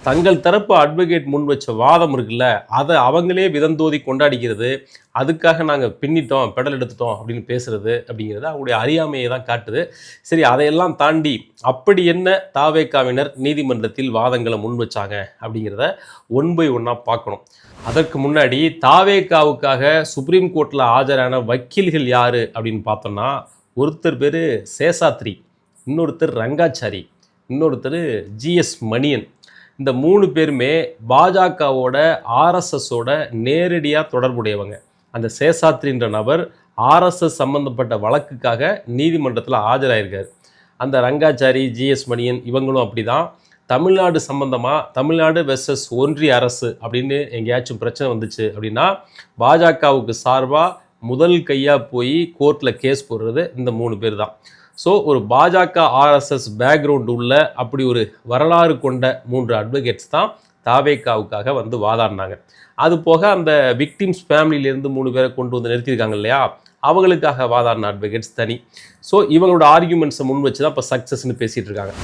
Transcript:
தங்கள் தரப்பு அட்வொகேட் முன் வச்ச வாதம் இருக்குல்ல, அதை அவங்களே விதந்தோதி கொண்டாடிக்கிறது, அதுக்காக நாங்கள் பின்னிட்டோம், பெடல் எடுத்துட்டோம் அப்படின்னு பேசுறது அப்படிங்கிறது அவங்களுடைய அறியாமையை தான் காட்டுது. சரி, அதையெல்லாம் தாண்டி அப்படி என்ன தாவேகாவினர் நீதிமன்றத்தில் வாதங்களை முன் வச்சாங்க அப்படிங்கிறத ஒன் பை ஒன்னாக பார்க்கணும். அதற்கு முன்னாடி தாவேகாவுக்காக சுப்ரீம் கோர்ட்டில் ஆஜரான வக்கீல்கள் யார் அப்படின்னு பார்த்தோம்னா, ஒருத்தர் பேர் சேஷாத்ரி, இன்னொருத்தர் ரங்காச்சாரி, இன்னொருத்தர் ஜிஎஸ் மணியன். இந்த 3 பேருமே பாஜகவோட ஆர்எஸ்எஸோட நேரடியாக தொடர்புடையவங்க. அந்த சேஷாத்ரின்ற நபர் ஆர்எஸ்எஸ் சம்பந்தப்பட்ட வழக்குக்காக நீதிமன்றத்தில் ஆஜராயிருக்கார். அந்த ரங்காச்சாரி, ஜிஎஸ் மணியன் இவங்களும் அப்படி தான். தமிழ்நாடு சம்பந்தமாக தமிழ்நாடு வெர்சஸ் ஒன்றிய அரசு அப்படின்னு எங்கேயாச்சும் பிரச்சனை வந்துச்சு அப்படின்னா பாஜகவுக்கு சார்பாக முதல் கையாக போய் கோர்ட்டில் கேஸ் போடுறது இந்த 3 பேர் தான். ஸோ ஒரு பாஜக ஆர்எஸ்எஸ் பேக்ரவுண்ட் உள்ள அப்படி ஒரு வரலாறு கொண்ட 3 அட்வொகேட்ஸ் தான் தாவேகாவுக்காக வந்து வாதாடினாங்க. அது போக அந்த விக்டிம்ஸ் ஃபேமிலியிலேருந்து 3 பேரை கொண்டு வந்து நிறுத்தியிருக்காங்க இல்லையா, அவங்களுக்காக வாதாடின அட்வொகேட்ஸ் தனி. ஸோ இவங்களோட ஆர்கியூமெண்ட்ஸை முன் வச்சு தான் இப்போ சக்ஸஸ்ன்னு பேசிகிட்டு இருக்காங்க.